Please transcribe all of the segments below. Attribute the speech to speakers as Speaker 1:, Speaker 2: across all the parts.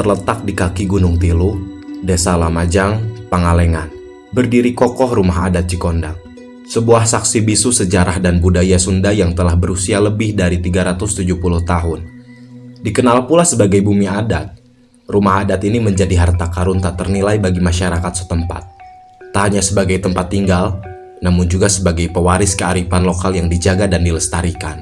Speaker 1: terletak di kaki Gunung Tilu, Desa Lamajang, Pangalengan, berdiri kokoh rumah adat Cikondang. Sebuah saksi bisu sejarah dan budaya Sunda yang telah berusia lebih dari 370 tahun. Dikenal pula sebagai bumi adat, rumah adat ini menjadi harta karun tak ternilai bagi masyarakat setempat. Tak hanya sebagai tempat tinggal, namun juga sebagai pewaris kearifan lokal yang dijaga dan dilestarikan.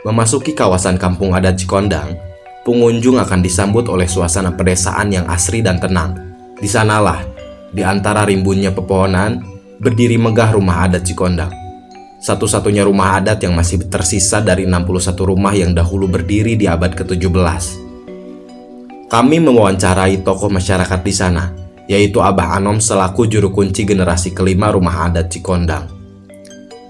Speaker 1: Memasuki kawasan kampung adat Cikondang, pengunjung akan disambut oleh suasana pedesaan yang asri dan tenang. Di sanalah, di antara rimbunnya pepohonan, berdiri megah rumah adat Cikondang. Satu-satunya rumah adat yang masih tersisa dari 61 rumah yang dahulu berdiri di abad ke-17. Kami mewawancarai tokoh masyarakat di sana, yaitu Abah Anom selaku juru kunci generasi kelima rumah adat Cikondang.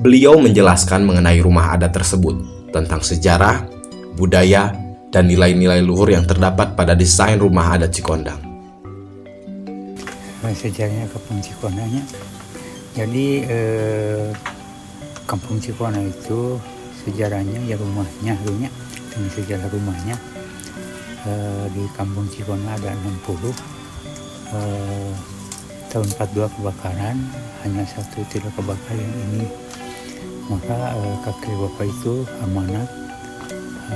Speaker 1: Beliau menjelaskan mengenai rumah adat tersebut, tentang sejarah, budaya, dan nilai-nilai luhur yang terdapat pada desain rumah adat Cikondang.
Speaker 2: Sejarahnya Kampung Cikondangnya, jadi Kampung Cikondang itu sejarahnya ya rumahnya dulunya, ini sejarah rumahnya di Kampung Cikondang ada 60. Tahun 42 kebakaran, hanya satu tidak kebakar yang ini. Maka kakek bapak itu amanat,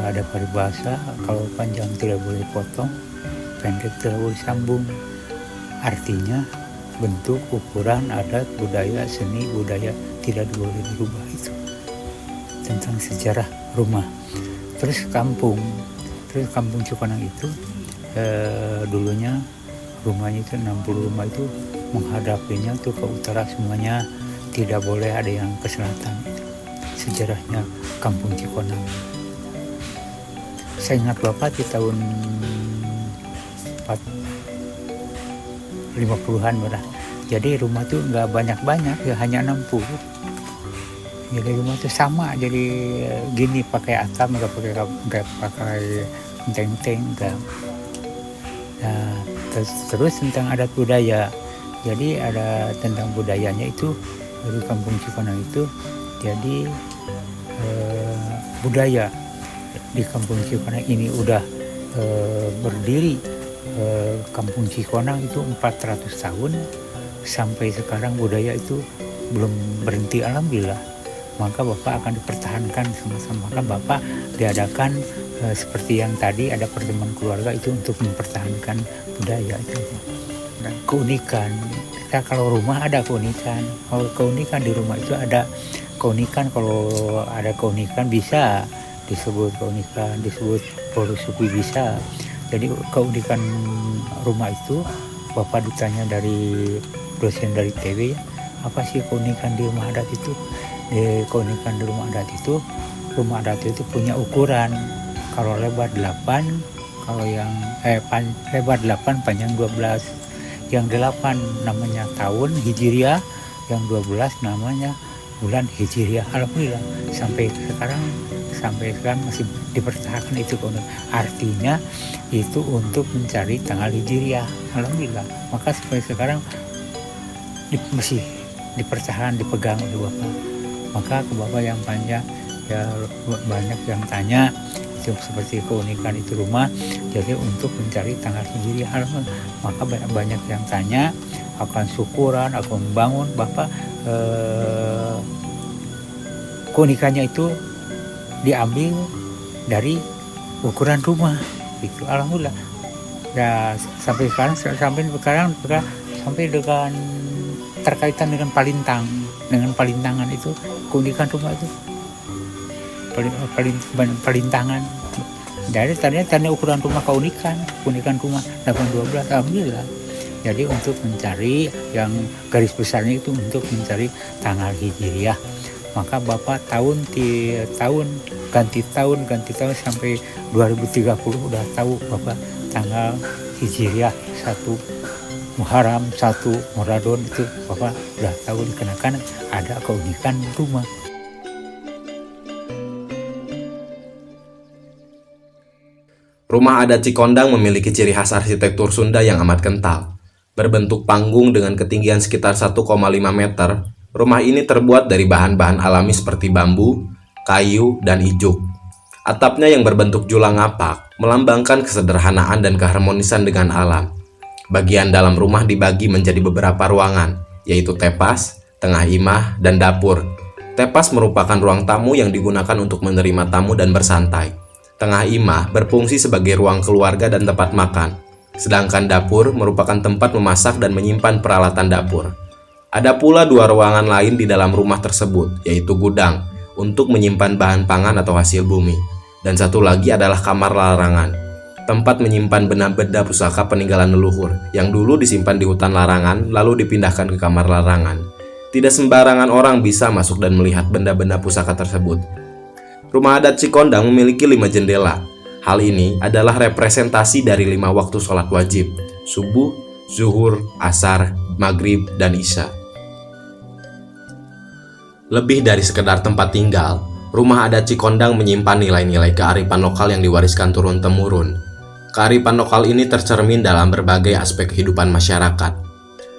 Speaker 2: ada peribahasa kalau panjang tidak boleh potong, pendek tidak boleh sambung. Artinya bentuk, ukuran, adat, budaya, seni, budaya tidak boleh dirubah itu. Tentang sejarah rumah. Terus kampung Cikondang itu dulunya rumahnya itu 60 rumah itu menghadapinya tuh ke utara semuanya, tidak boleh ada yang ke selatan. Sejarahnya Kampung Cikondang. Saya ingat bapak di tahun 50-an berah. Jadi rumah tuh nggak banyak-banyak, ya hanya 60. Jadi rumah tuh sama, jadi gini pakai atap, nggak pakai teng-teng, enggak. Nah, terus tentang adat budaya. Jadi ada tentang budayanya itu dari Kampung Cikondang itu. Jadi budaya di Kampung Cikondang ini udah berdiri. Kampung Cikondang itu 400 tahun sampai sekarang budaya itu belum berhenti, alhamdulillah. Maka Bapak akan dipertahankan sama-sama. Maka Bapak diadakan seperti yang tadi ada pertemuan keluarga itu untuk mempertahankan budaya itu. Dan keunikan, kita kalau rumah ada keunikan. Kalau keunikan di rumah itu ada keunikan, kalau ada keunikan bisa disebut keunikan, disebut boru suku bisa. Jadi keunikan rumah itu, Bapak ditanya dari dosen dari TW, apa sih keunikan di rumah adat itu? Keunikan di rumah adat itu punya ukuran. Kalau lebar 8, kalau yang lebar 8, panjang 12. Yang 8 namanya tahun Hijriah, yang 12 namanya bulan Hijriah. Alhamdulillah sampai sekarang masih dipertahankan itu. Artinya itu untuk mencari tanggal Hijriah. Alhamdulillah. Maka sampai sekarang masih dipertahankan, dipegang oleh Bapak. Maka ke Bapak yang panjang ya banyak yang tanya itu seperti keunikan itu rumah. Jadi untuk mencari tanggal Hijriah. Alhamdulillah. Maka banyak yang tanya akan syukuran, akan membangun. Bapak keunikannya itu diambil dari ukuran rumah gitu. Alhamdulillah. Ya, sampai sekarang sampai dengan terkaitan dengan palintangan itu, keunikan rumah itu palintangan. Dari tadinya ukuran rumah keunikan rumah 812. Alhamdulillah. Jadi untuk mencari yang garis besarnya itu untuk mencari tanggal Hijriah. Maka Bapak ganti tahun sampai 2030 udah tahu Bapak tanggal Hijriah 1 Muharram, 1 Ramadan itu Bapak udah tahu dikenakan ada keunikan rumah.
Speaker 1: Rumah adat Cikondang memiliki ciri khas arsitektur Sunda yang amat kental. Berbentuk panggung dengan ketinggian sekitar 1,5 meter, rumah ini terbuat dari bahan-bahan alami seperti bambu, kayu, dan ijuk. Atapnya yang berbentuk julang ngapak melambangkan kesederhanaan dan keharmonisan dengan alam. Bagian dalam rumah dibagi menjadi beberapa ruangan, yaitu tepas, tengah imah, dan dapur. Tepas merupakan ruang tamu yang digunakan untuk menerima tamu dan bersantai. Tengah imah berfungsi sebagai ruang keluarga dan tempat makan. Sedangkan dapur merupakan tempat memasak dan menyimpan peralatan dapur. Ada pula 2 ruangan lain di dalam rumah tersebut, yaitu gudang untuk menyimpan bahan pangan atau hasil bumi. Dan satu lagi adalah kamar larangan, tempat menyimpan benda-benda pusaka peninggalan leluhur yang dulu disimpan di hutan larangan lalu dipindahkan ke kamar larangan. Tidak sembarangan orang bisa masuk dan melihat benda-benda pusaka tersebut. Rumah adat Cikondang memiliki 5 jendela. Hal ini adalah representasi dari 5 waktu sholat wajib, subuh, zuhur, asar, maghrib, dan isya. Lebih dari sekedar tempat tinggal, rumah adat Cikondang menyimpan nilai-nilai kearifan lokal yang diwariskan turun-temurun. Kearifan lokal ini tercermin dalam berbagai aspek kehidupan masyarakat,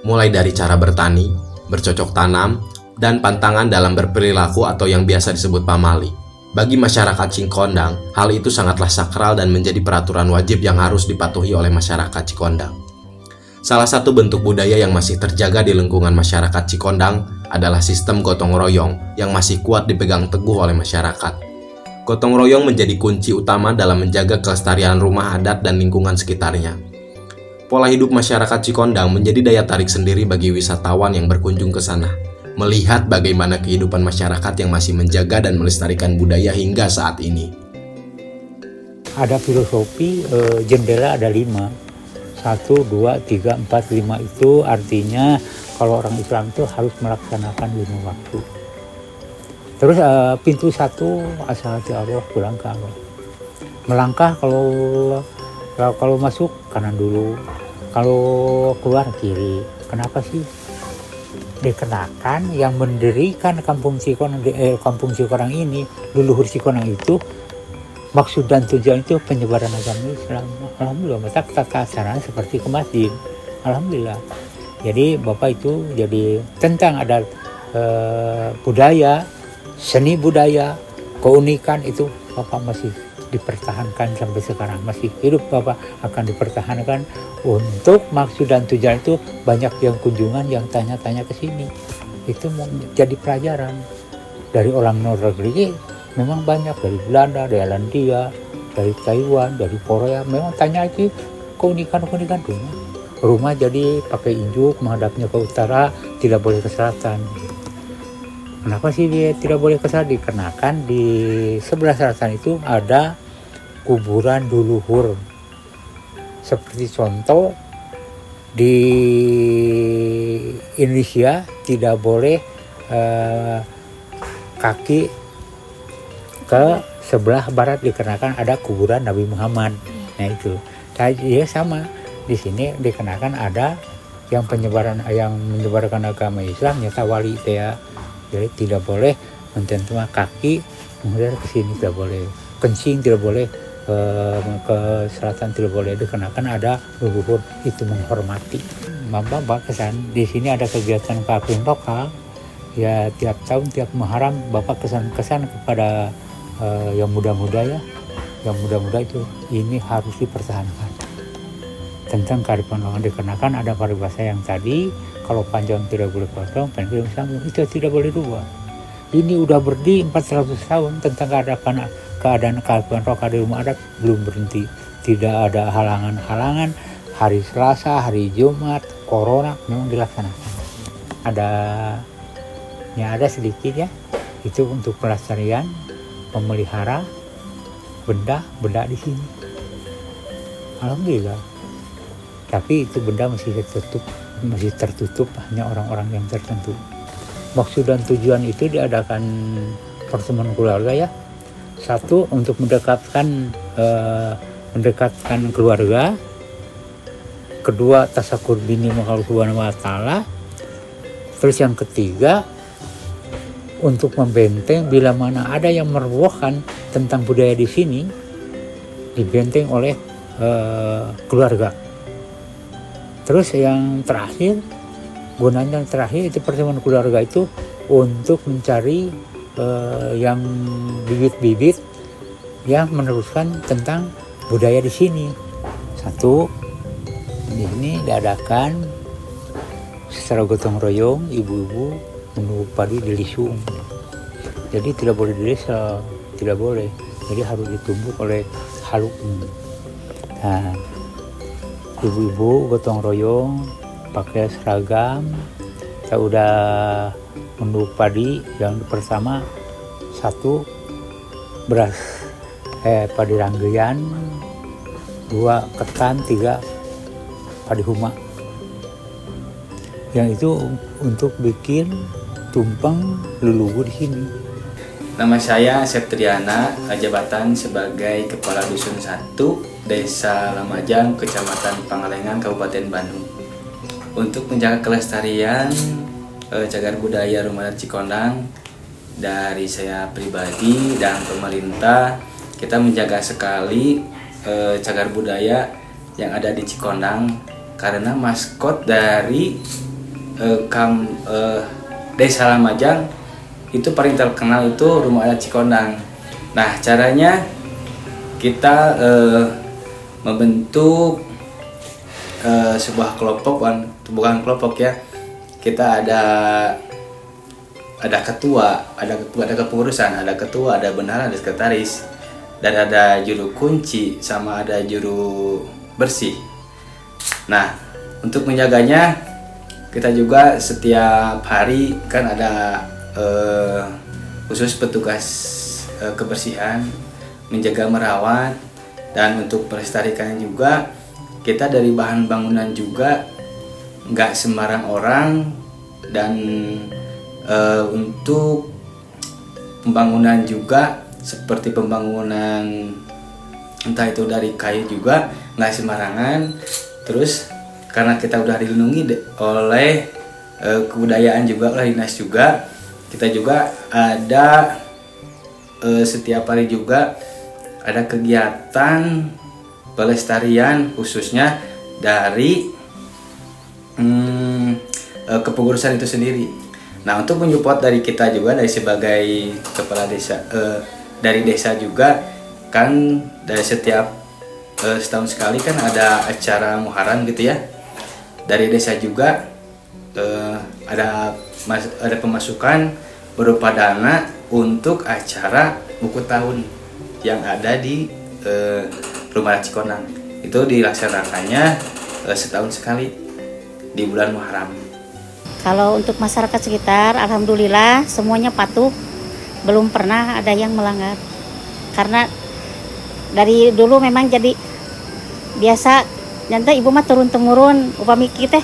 Speaker 1: mulai dari cara bertani, bercocok tanam, dan pantangan dalam berperilaku atau yang biasa disebut pamali. Bagi masyarakat Cikondang, hal itu sangatlah sakral dan menjadi peraturan wajib yang harus dipatuhi oleh masyarakat Cikondang. Salah satu bentuk budaya yang masih terjaga di lingkungan masyarakat Cikondang adalah sistem gotong royong yang masih kuat dipegang teguh oleh masyarakat. Gotong royong menjadi kunci utama dalam menjaga kelestarian rumah adat dan lingkungan sekitarnya. Pola hidup masyarakat Cikondang menjadi daya tarik sendiri bagi wisatawan yang berkunjung ke sana, melihat bagaimana kehidupan masyarakat yang masih menjaga dan melestarikan budaya hingga saat ini.
Speaker 2: Ada filosofi jendela ada 5. 1, 2, 3, 4, 5 itu artinya kalau orang Islam itu harus melaksanakan 5 waktu. Terus pintu 1 asal hati Allah, pulang ke Allah. Melangkah kalau masuk kanan dulu, kalau keluar kiri. Kenapa sih? Dikarenakan yang mendirikan kampung Cikonang ini, leluhur Cikonang itu, maksud dan tujuan itu penyebaran agama Islam. Alhamdulillah, maka tata caranya seperti ke masjid. Alhamdulillah. Jadi Bapak itu jadi tentang ada budaya, seni budaya, keunikan itu Bapak masih dipertahankan sampai sekarang, masih hidup Bapak akan dipertahankan. Untuk maksud dan tujuan itu banyak yang kunjungan yang tanya-tanya ke sini, itu mau jadi pelajaran dari orang luar negeri. Memang banyak dari Belanda, dari Alandia, dari Taiwan, dari Korea, memang tanya itu keunikan-keunikan rumah jadi pakai injuk menghadapnya ke utara, tidak boleh ke selatan. Kenapa sih dia tidak boleh ke selatan? Dikarenakan di sebelah selatan itu ada kuburan leluhur. Seperti contoh di Indonesia tidak boleh kaki ke sebelah barat dikarenakan ada kuburan Nabi Muhammad. Nah itu, ya sama di sini dikarenakan ada yang menyebarkan agama Islam nyata wali saya. Jadi tidak boleh mententukan kaki menghadap ke sini, tidak boleh kencing, tidak boleh ke selatan, tidak boleh dikarenakan ada leluhur itu menghormati. Bapak kesan di sini ada kegiatan keagamaan lokal ya, tiap tahun tiap Muharram Bapak kesan kepada yang muda-muda ya, yang muda-muda itu ini harus dipertahankan tentang kearifan lokal. Dikarenakan ada paribasa yang tadi kalau panjang tidak boleh potong, pendek tidak sambung, itu tidak boleh rubah. Ini udah berdiri 400 tahun tentang keadaan kearifan lokal di rumah adat belum berhenti. Tidak ada halangan-halangan. Hari Selasa, hari Jumat, Corona memang dilaksanakan. Ada sedikit ya, itu untuk pelestarian, memelihara benda di sini. Alhamdulillah. Tapi itu benda masih tertutup hanya orang-orang yang tertentu. Maksud dan tujuan itu diadakan pertemuan keluarga ya. 1 untuk mendekatkan keluarga. 2 tasakur bini Allah Subhanahu wa taala. Terus yang ketiga untuk membenteng bila mana ada yang merobohkan tentang budaya di sini, dibenteng oleh keluarga. Terus yang terakhir, gunanya yang terakhir itu pertemuan keluarga itu untuk mencari yang bibit-bibit yang meneruskan tentang budaya di sini. Satu, di sini diadakan secara gotong royong, ibu-ibu menunggu padi di lisung. Jadi tidak boleh di desa, tidak boleh. Jadi harus ditumbuk oleh haluk. Nah, ibu-ibu gotong royong pakai seragam. Kita udah menunggu padi. Yang pertama, satu beras padi ranggian, dua ketan, tiga padi huma. Yang itu untuk bikin tumpeng lulugu di sini.
Speaker 3: Nama saya Septriana, jabatan sebagai Kepala Dusun 1, Desa Lamajang, Kecamatan Pangalengan, Kabupaten Bandung. Untuk menjaga kelestarian cagar budaya Rumah Adat Cikondang, dari saya pribadi dan pemerintah, kita menjaga sekali cagar budaya yang ada di Cikondang, karena maskot dari Desa Lamajang itu paling terkenal itu Rumah Adat Cikondang. Nah, caranya kita membentuk sebuah kelompok, bukan kelompok ya. Kita ada ketua, ada kepengurusan, ada ketua, ada bendahara, ada sekretaris, dan ada juru kunci sama ada juru bersih. Nah, untuk menjaganya kita juga setiap hari kan ada khusus petugas kebersihan, menjaga, merawat, dan untuk melestarikan juga kita dari bahan bangunan juga nggak sembarang orang, dan untuk pembangunan juga seperti pembangunan entah itu dari kayu juga nggak sembarangan. Terus karena kita udah dilindungi oleh kebudayaan juga, oleh dinas juga, kita juga ada setiap hari juga ada kegiatan pelestarian khususnya dari kepengurusan itu sendiri. Nah, untuk menyupport dari kita juga, dari sebagai kepala desa, dari desa juga kan, dari setiap setahun sekali kan ada acara Muharram gitu ya. Dari desa juga ada pemasukan berupa dana untuk acara buku tahun yang ada di Rumah Adat Cikondang. Itu dilaksanakannya setahun sekali di bulan Muharram.
Speaker 4: Kalau untuk masyarakat sekitar, alhamdulillah semuanya patuh, belum pernah ada yang melanggar. Karena dari dulu memang jadi biasa, nanti ibu mah turun-temurun, upami kita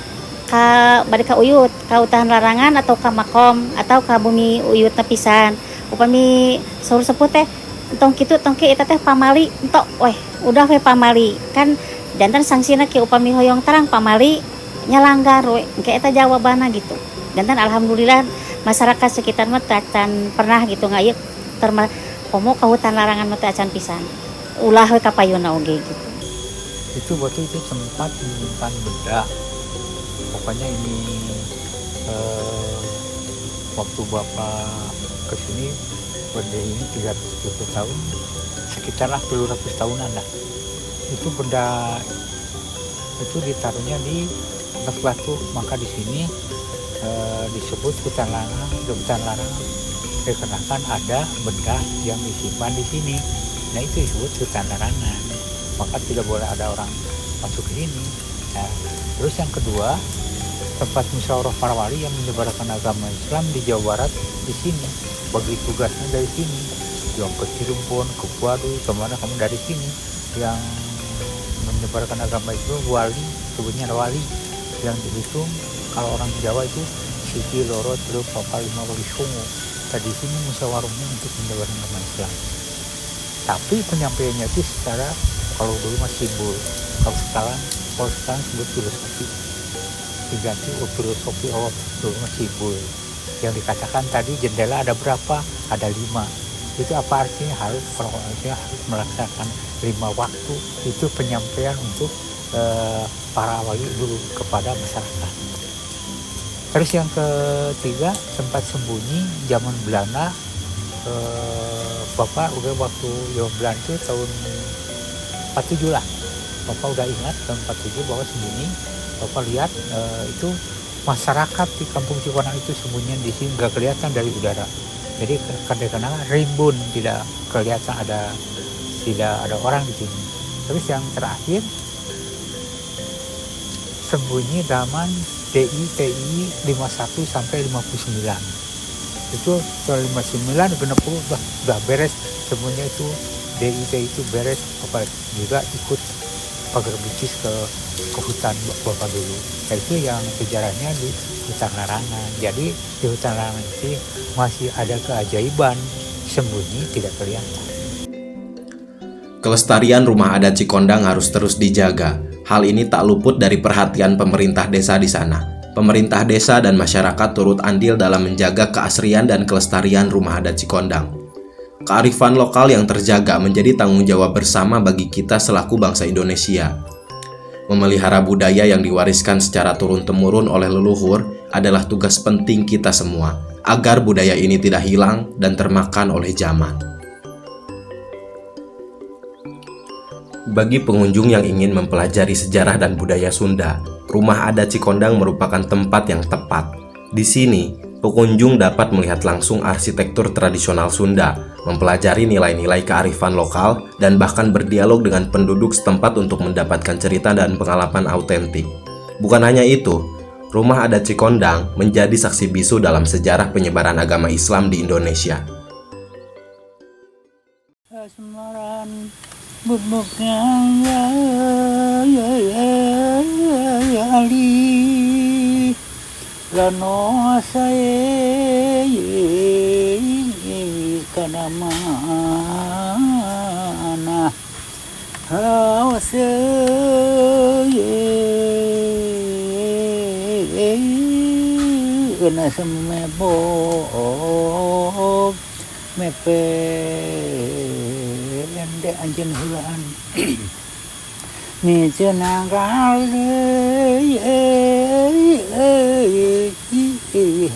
Speaker 4: balik ka uyut, ka utahan larangan atau ka makom atau ka bumi uyut tepisan. Upami saur sepuh teh entong kitu tongke eta teh pamali entok weh udah we pamali kan jantan sangsina ki upami hoyong terang pamali nyalanggar we engke eta jawabanna gitu. Jantan alhamdulillah masyarakat sekitar mah tacan pernah gitu ngayeuh komo ka hutan larangan mah tacan pisan. Ulah we ka payuna oge gitu.
Speaker 2: Itu waktu itu sempat menyimpan benda. Pokoknya ini waktu Bapak kesini berdiri ini 370 tahun, sekitarlah 700 tahunan lah. Itu benda itu ditaruhnya di atas batu, maka di sini disebut hutan larangan dikarenakan ada benda yang disimpan di sini. Nah, itu disebut hutan larangan, maka tidak boleh ada orang masuk ke sini. Nah, terus yang kedua, tempat musyawarah para wali yang menyebarkan agama Islam di Jawa Barat di sini, bagi tugasnya dari sini, yang ke Cirebon, ke Puadu, kemana kamu dari sini, yang menyebarkan agama itu wali, sebutnya wali, yang dihitung kalau orang Jawa itu Siti, Loro, Teluk, Papa, Lima, Wali, Sungu. Tadi sini musyawarahnya untuk menyebarkan agama Islam. Tapi penyampaiannya itu secara, kalau dulu masih simbol, kalau sekarang sebut filosofi, diganti filosofi Allah, dulu masih simbol. Yang dikatakan tadi jendela ada berapa? Ada 5. Itu apa artinya? Harus melaksanakan 5 waktu. Itu penyampaian untuk para wali dulu kepada masyarakat. Terus yang ketiga, tempat sembunyi zaman Belanda. Bapak udah waktu zaman Belanda itu tahun 47 lah. Bapak udah ingat tahun 47 bahwa sembunyi. Bapak lihat itu masyarakat di Kampung Cikonang itu sembunyi di sini, nggak kelihatan dari udara. Jadi kadang-kadang rimbun, tidak kelihatan tidak ada orang di sini. Terus yang terakhir sembunyi zaman TI 51 sampai 59. Itu setelah 59 genep udah beres semuanya itu DIT itu beres. Bapak juga ikut pagar buncis ke hutan Bapak dulu. Nah, itu yang sejarahnya di hutan larangan. Jadi di hutan larangan itu masih ada keajaiban, sembunyi tidak kelihatan.
Speaker 1: Kelestarian rumah adat Cikondang harus terus dijaga. Hal ini tak luput dari perhatian pemerintah desa di sana. Pemerintah desa dan masyarakat turut andil dalam menjaga keasrian dan kelestarian rumah adat Cikondang. Kearifan lokal yang terjaga menjadi tanggung jawab bersama bagi kita selaku bangsa Indonesia. Memelihara budaya yang diwariskan secara turun-temurun oleh leluhur adalah tugas penting kita semua, agar budaya ini tidak hilang dan termakan oleh zaman. Bagi pengunjung yang ingin mempelajari sejarah dan budaya Sunda, rumah adat Cikondang merupakan tempat yang tepat. Di sini, pengunjung dapat melihat langsung arsitektur tradisional Sunda, mempelajari nilai-nilai kearifan lokal, dan bahkan berdialog dengan penduduk setempat untuk mendapatkan cerita dan pengalaman autentik. Bukan hanya itu, rumah adat Cikondang menjadi saksi bisu dalam sejarah penyebaran agama Islam di Indonesia.
Speaker 2: Asmaran bubuknya lano saya kana mana hause kana semebo mepe ende anjeun hulaan ni cenah kali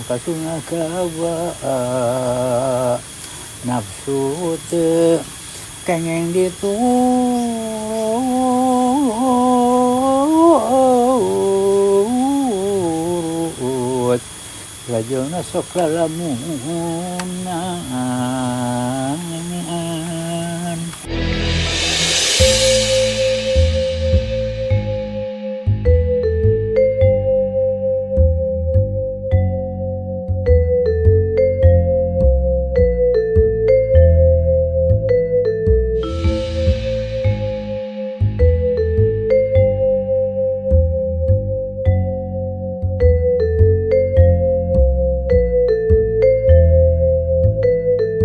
Speaker 2: kasunga kawa nafsu teu kengeng diturut lajengna sok lamunna